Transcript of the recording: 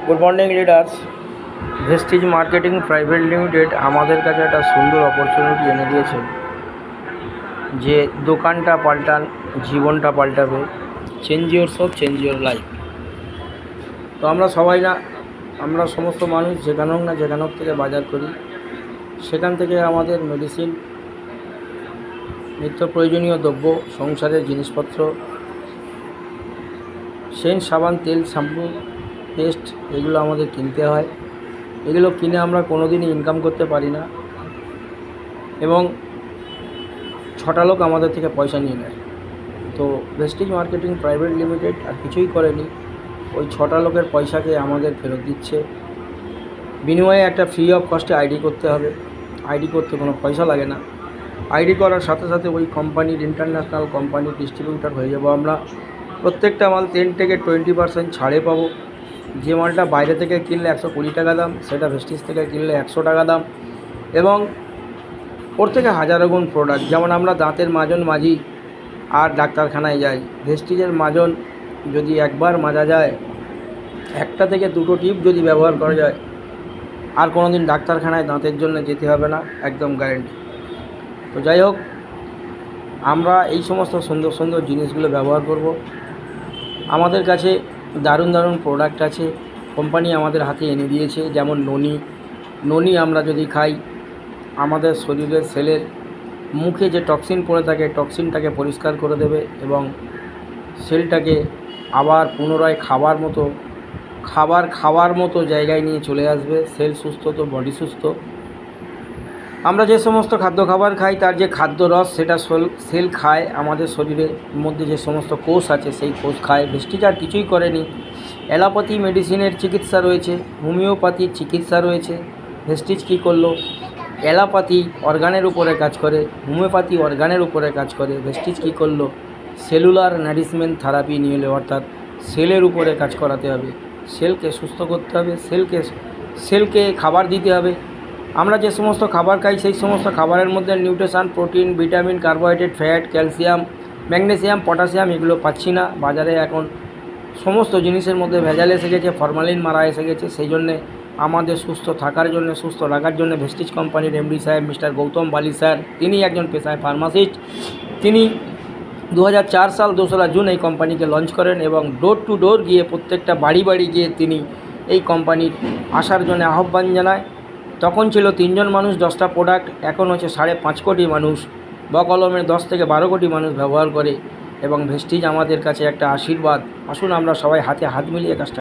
Good morning leaders. Vestige marketing private limited আমাদের কাছে একটা সুন্দর অপরচুনিটি এনে দিয়েছে যে দোকানটা পাল্টান, জীবনটা পাল্টাবে। Change your shop, change your life. তো আমরা সমস্ত মানুষ যেখানে হোক না যেখানে হোক থেকে বাজার করি, সেখান থেকে আমাদের মেডিসিন, নিত্য প্রয়োজনীয় দ্রব্য, সংসারের জিনিসপত্র, সেন্ট, সাবান, তেল, শ্যাম্পু, পেস্ট, এগুলো আমাদের কিনতে হয়। এগুলো কিনে আমরা কোনো দিনই ইনকাম করতে পারি না এবং 6টা লোক আমাদের থেকে পয়সা নিয়ে নেয়। তো ভেস্টিজ মার্কেটিং প্রাইভেট লিমিটেড আর কিছুই করেনি, ওই 6টা লোকের পয়সাকে আমাদের ফেরত দিচ্ছে। বিনিময়ে একটা ফ্রি অফ কস্টে আইডি করতে হবে। আইডি করতে কোনো পয়সা লাগে না। আইডি করার সাথে সাথে ওই কোম্পানির, ইন্টারন্যাশনাল কোম্পানির ডিস্ট্রিবিউটার হয়ে যাব আমরা। প্রত্যেকটা মাল 10 থেকে 20% ছাড়ে পাবো। যে মালটা বাইরে থেকে কিনলে 120 টাকা দাম, সেটা ভেস্টিজ থেকে কিনলে 100 টাকা দাম। এবং ওর থেকে হাজারো গুণ প্রোডাক্ট, যেমন আমরা দাঁতের মাজন মাজি আর ডাক্তারখানায় যাই। ভেস্টিজের মাজন যদি একবার মাজা যায়, একটা থেকে দুটো টিপ যদি ব্যবহার করা যায়, আর কোনো দিন ডাক্তারখানায় দাঁতের জন্য যেতে হবে না, একদম গ্যারেন্টি। তো যাই হোক, আমরা এই সমস্ত সুন্দর সুন্দর জিনিসগুলো ব্যবহার করব। আমাদের কাছে দারুণ দারুণ প্রোডাক্ট আছে, কোম্পানি আমাদের হাতে এনে দিয়েছে। যেমন ননি আমরা যদি খাই, আমাদের শরীরের সেলের মুখে যে টক্সিন পড়ে থাকে, টক্সিনটাকে পরিষ্কার করে দেবে এবং সেলটাকে আবার পুনরায় খাবার মতো জায়গায় নিয়ে চলে আসবে। সেল সুস্থ তো বডি সুস্থ। আমরা যে সমস্ত খাবার খাই, তার যে খাদ্য রস, সেটা সেল খায়। আমাদের শরীরের মধ্যে যে সমস্ত কোষ আছে, সেই কোষ খায়। ভেস্টিজ আর কিছুই করেনি। অ্যালোপ্যাথি মেডিসিনের চিকিৎসা রয়েছে, হোমিওপ্যাথির চিকিৎসা রয়েছে। ভেস্টিজ কী করলো? অ্যালোপ্যাথি অর্গানের উপরে কাজ করে, হোমিওপ্যাথি অর্গানের উপরে কাজ করে। ভেস্টিজ কী করলো? সেলুলার নারিশমেন্ট থেরাপি নিয়ে এলো, অর্থাৎ সেলের উপরে কাজ করাতে হবে। সেলকে সুস্থ করতে হবে, সেলকে খাবার দিতে হবে। আমরা যে সমস্ত খাবার খাই, সেই সমস্ত খাবারের মধ্যে nutrition, protein, vitamin, carbohydrate, fat, calcium, magnesium, potassium, এগুলো পাচ্ছি না। বাজারে এখন সমস্ত জিনিসের মধ্যে ভেজাল এসে গেছে, ফরমালিন মারা এসে গেছে। সেই জন্যে আমাদের সুস্থ থাকার জন্য, সুস্থ রাখার জন্য ভেস্টিজ কোম্পানির এমডি সাহেব মিস্টার গৌতম বালি স্যার, তিনি একজন পেশায় ফার্মাসিস্ট। তিনি 2004 সাল 2রা জুন এই কোম্পানিকে লঞ্চ করেন এবং ডোর টু ডোর গিয়ে, প্রত্যেকটা বাড়ি গিয়ে তিনি এই কোম্পানির আসার জন্য আহ্বান জানায়। তখন ছিল 3 জন মানুষ, 10টা প্রোডাক্ট। এখন হচ্ছে 5.5 কোটি মানুষ, বকলমের 10 থেকে 12 কোটি মানুষ ব্যবহার করে। এবং ভেস্টিজ আমাদের কাছে একটা আশীর্বাদ। আসুন আমরা সবাই হাতে হাত মিলিয়ে কাজটা